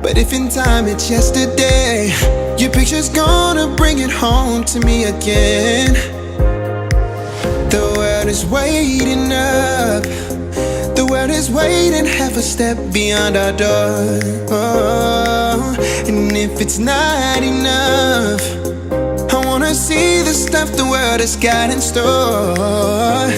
But if in time it's yesterday, your picture's gonna bring it home to me again. The world is waiting up, the world is waiting half a step beyond our door. Oh, and if it's not enough, I wanna see the stuff the world has got in store.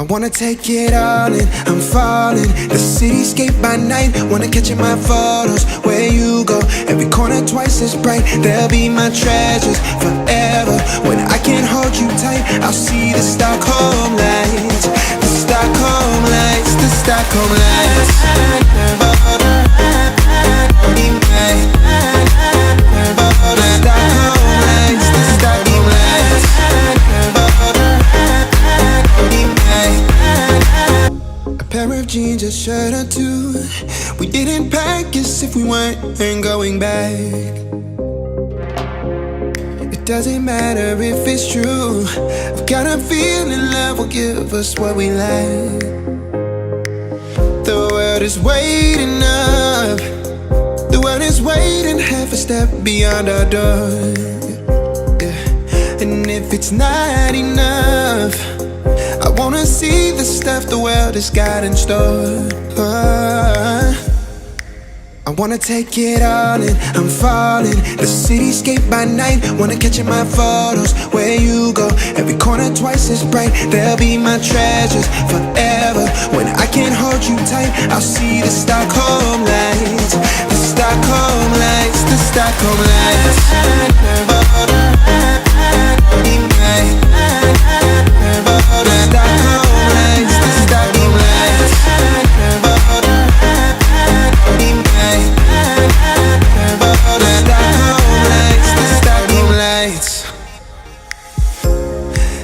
I wanna take it all in, I'm falling. The cityscape by night, wanna catch in my photos. Where you go, every corner twice as bright. They'll be my treasures forever. When I can't hold you tight, I'll see the Stockholm lights. The Stockholm lights, the Stockholm lights. The Stockholm lights, the Stockholm lights. A pair of jeans, a shirt or two. We didn't pack as if we weren't going back. It doesn't matter if it's true. I've got a feeling love will give us what we like. The world is waiting up, the world is waiting half a step beyond our door. Yeah. And if it's not enough, I wanna see the stuff the world has got in store. I wanna take it all in, I'm falling. The cityscape by night, wanna catch in my photos. Where you go, every corner twice as bright. They'll be my treasures forever. When I can't hold you tight, I'll see the Stockholm lights. The Stockholm lights, the Stockholm lights.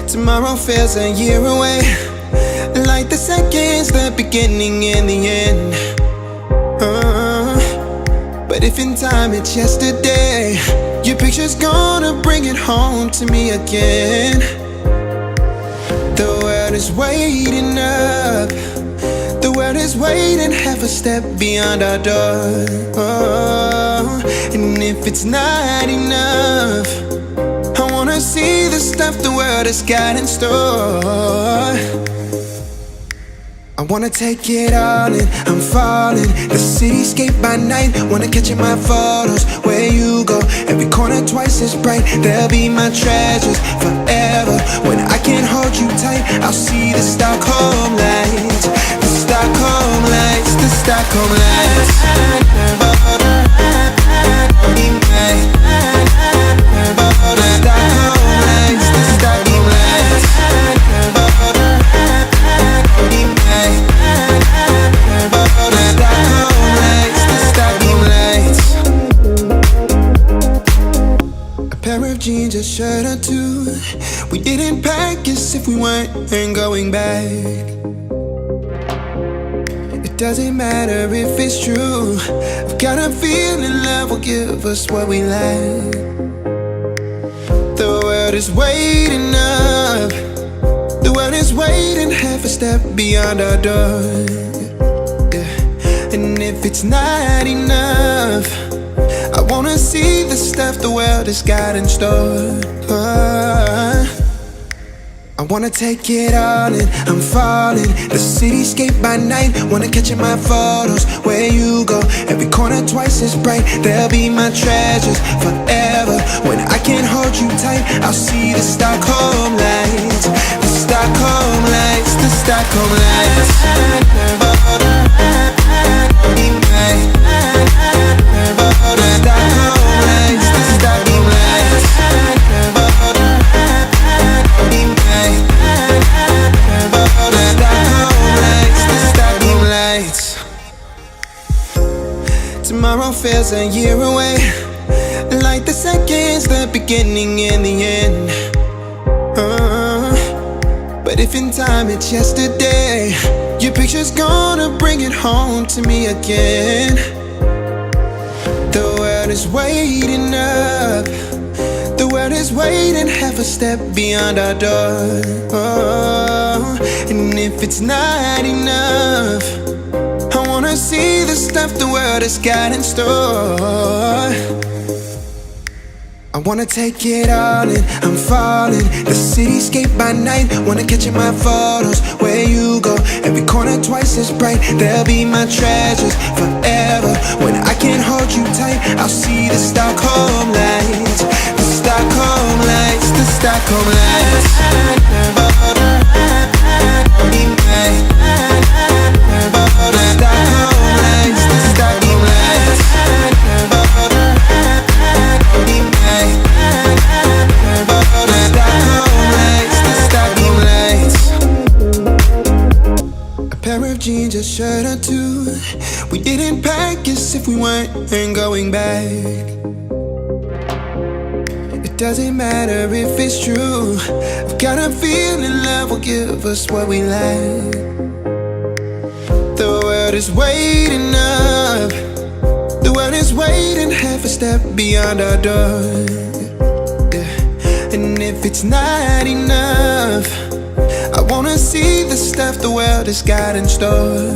Tomorrow feels a year away, like the seconds, the beginning and the end. But if in time it's yesterday, your picture's gonna bring it home to me again. The world is waiting up, the world is waiting half a step beyond our door. Oh, and if it's not enough, I wanna see the stuff the world has got in store. I wanna take it all in, I'm falling. The cityscape by night, wanna catch in my photos. Where you go, every corner twice as bright. They'll be my treasures forever. When I can't hold you tight, I'll see the Stockholm lights. The Stockholm lights, the Stockholm lights. Jeans, a shirt or two. We didn't pack as if we weren't going back. It doesn't matter if it's true. I've got a feeling love will give us what we like. The world is waiting up, the world is waiting half a step beyond our door. Yeah. And if it's not enough, I wanna see the stuff the world has got in store. I wanna take it all in, I'm falling. The cityscape by night, wanna catch in my photos. Where you go, every corner twice as bright. They'll be my treasures forever. When I can't hold you tight, I'll see the Stockholm lights. The Stockholm lights, the Stockholm lights. Tomorrow feels a year away, like the seconds, the beginning and the end. But if in time it's yesterday, your picture's gonna bring it home to me again. The world is waiting up, the world is waiting half a step beyond our door. And if it's not enough, I wanna see the stuff the world has got in store. I wanna take it all in, I'm falling. The cityscape by night, wanna catch in my photos. Where you go, every corner twice as bright. They'll be my treasures forever. When I can't hold you tight, I'll see the Stockholm lights. The Stockholm lights, the Stockholm lights. Jeans, a shirt or two. We didn't pack as if we weren't going back. It doesn't matter if it's true. I've got a feeling love will give us what we lack. The world is waiting up, the world is waiting half a step beyond our door. And if it's not enough, I wanna see the stuff the world has got in store.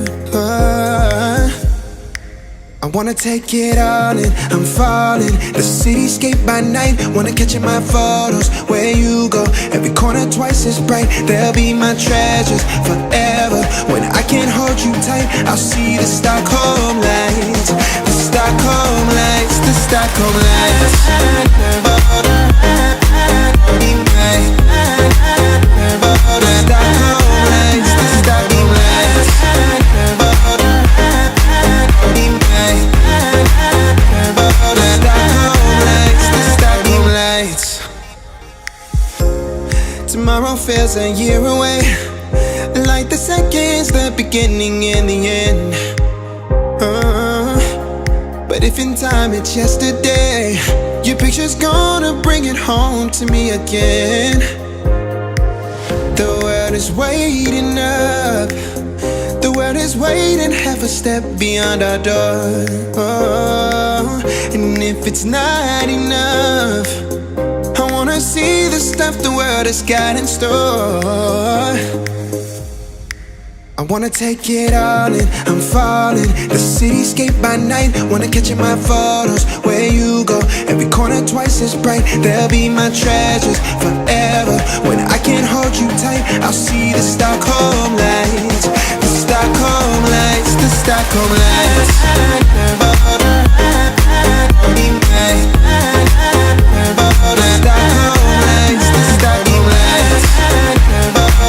I wanna take it all in, I'm falling. The cityscape by night, wanna catch in my photos. Where you go, every corner twice as bright. They'll be my treasures forever. When I can't hold you tight, I'll see the Stockholm lights. The Stockholm lights, the Stockholm lights. Tomorrow feels a year away, like the seconds, the beginning and the end. But if in time it's yesterday, your picture's gonna bring it home to me again. The world is waiting up, the world is waiting half a step beyond our door. And if it's not enough, I wanna see the stuff the world has got in store. I wanna take it all in, I'm falling. The cityscape by night, wanna catch in my photos. Where you go, every corner twice as bright. They'll be my treasures forever. When I can't hold you tight, I'll see the Stockholm lights. The Stockholm lights, the Stockholm lights.